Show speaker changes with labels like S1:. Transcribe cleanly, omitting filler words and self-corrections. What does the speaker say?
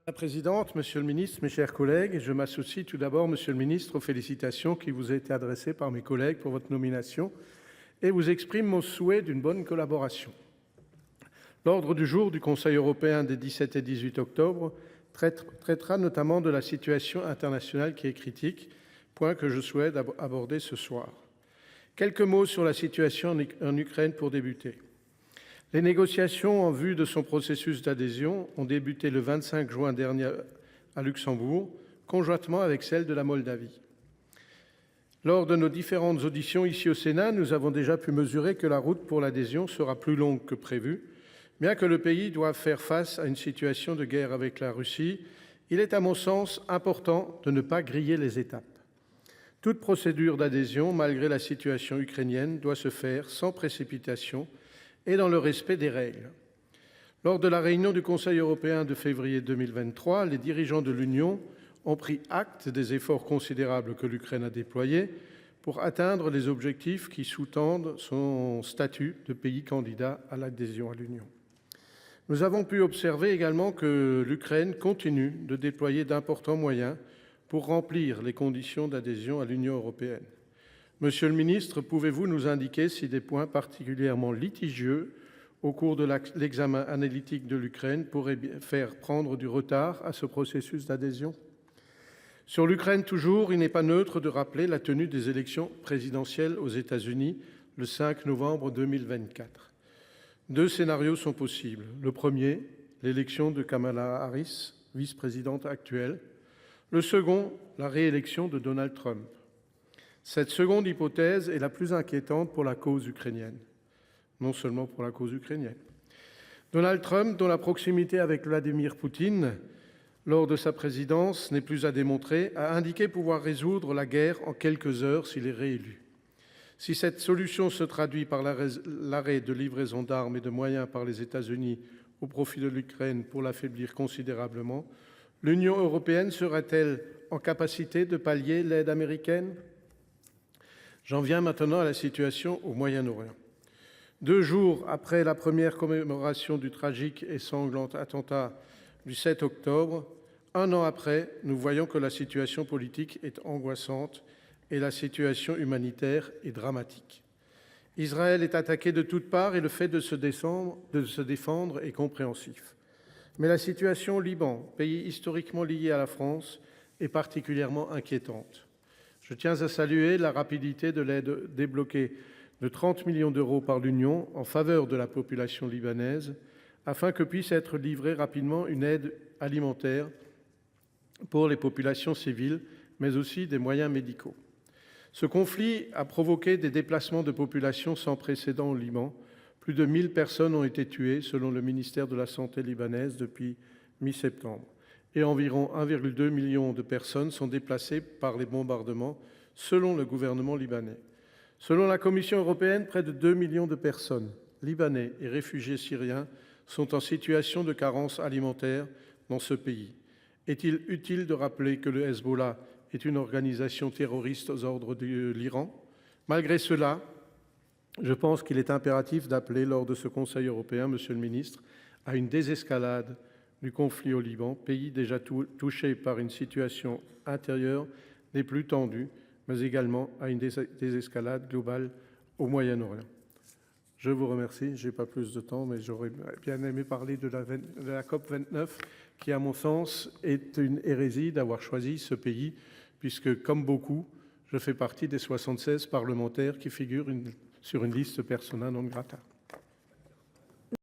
S1: La présidente, monsieur le ministre, mes chers collègues, je m'associe tout d'abord, monsieur le ministre, aux félicitations qui vous ont été adressées par mes collègues pour votre nomination et vous exprime mon souhait d'une bonne collaboration. L'ordre du jour du Conseil européen des 17 et 18 octobre traitera notamment de la situation internationale qui est critique, point que je souhaite aborder ce soir. Quelques mots sur la situation en Ukraine pour débuter. Les négociations en vue de son processus d'adhésion ont débuté le 25 juin dernier à Luxembourg, conjointement avec celle de la Moldavie. Lors de nos différentes auditions ici au Sénat, nous avons déjà pu mesurer que la route pour l'adhésion sera plus longue que prévu. Bien que le pays doive faire face à une situation de guerre avec la Russie, il est à mon sens important de ne pas griller les étapes. Toute procédure d'adhésion, malgré la situation ukrainienne, doit se faire sans précipitation et dans le respect des règles. Lors de la réunion du Conseil européen de février 2023, les dirigeants de l'Union ont pris acte des efforts considérables que l'Ukraine a déployés pour atteindre les objectifs qui sous-tendent son statut de pays candidat à l'adhésion à l'Union. Nous avons pu observer également que l'Ukraine continue de déployer d'importants moyens pour remplir les conditions d'adhésion à l'Union européenne. Monsieur le ministre, pouvez-vous nous indiquer si des points particulièrement litigieux au cours de l'examen analytique de l'Ukraine pourraient faire prendre du retard à ce processus d'adhésion ? Sur l'Ukraine toujours, il n'est pas neutre de rappeler la tenue des élections présidentielles aux États-Unis le 5 novembre 2024. Deux scénarios sont possibles. Le premier, l'élection de Kamala Harris, vice-présidente actuelle. Le second, la réélection de Donald Trump. Cette seconde hypothèse est la plus inquiétante pour la cause ukrainienne. Non seulement pour la cause ukrainienne. Donald Trump, dont la proximité avec Vladimir Poutine lors de sa présidence n'est plus à démontrer, a indiqué pouvoir résoudre la guerre en quelques heures s'il est réélu. Si cette solution se traduit par l'arrêt de livraison d'armes et de moyens par les États-Unis au profit de l'Ukraine pour l'affaiblir considérablement, l'Union européenne sera-t-elle en capacité de pallier l'aide américaine ? J'en viens maintenant à la situation au Moyen-Orient. 2 jours après la première commémoration du tragique et sanglant attentat du 7 octobre, 1 an après, nous voyons que la situation politique est angoissante et la situation humanitaire est dramatique. Israël est attaqué de toutes parts et le fait de se défendre est compréhensif. Mais la situation au Liban, pays historiquement lié à la France, est particulièrement inquiétante. Je tiens à saluer la rapidité de l'aide débloquée de 30 millions d'euros par l'Union en faveur de la population libanaise, afin que puisse être livrée rapidement une aide alimentaire pour les populations civiles, mais aussi des moyens médicaux. Ce conflit a provoqué des déplacements de population sans précédent au Liban. Plus de 1000 personnes ont été tuées, selon le ministère de la Santé libanaise, depuis mi-septembre. Et environ 1,2 million de personnes sont déplacées par les bombardements, selon le gouvernement libanais. Selon la Commission européenne, près de 2 millions de personnes, libanais et réfugiés syriens, sont en situation de carence alimentaire dans ce pays. Est-il utile de rappeler que le Hezbollah est une organisation terroriste aux ordres de l'Iran ? Malgré cela, je pense qu'il est impératif d'appeler lors de ce Conseil européen, monsieur le ministre, à une désescalade du conflit au Liban, pays déjà touché par une situation intérieure des plus tendues, mais également à une désescalade globale au Moyen-Orient. Je vous remercie, je n'ai pas plus de temps, mais j'aurais bien aimé parler de la COP29, qui, à mon sens, est une hérésie d'avoir choisi ce pays, puisque, comme beaucoup, je fais partie des 76 parlementaires qui figurent sur une liste persona non grata.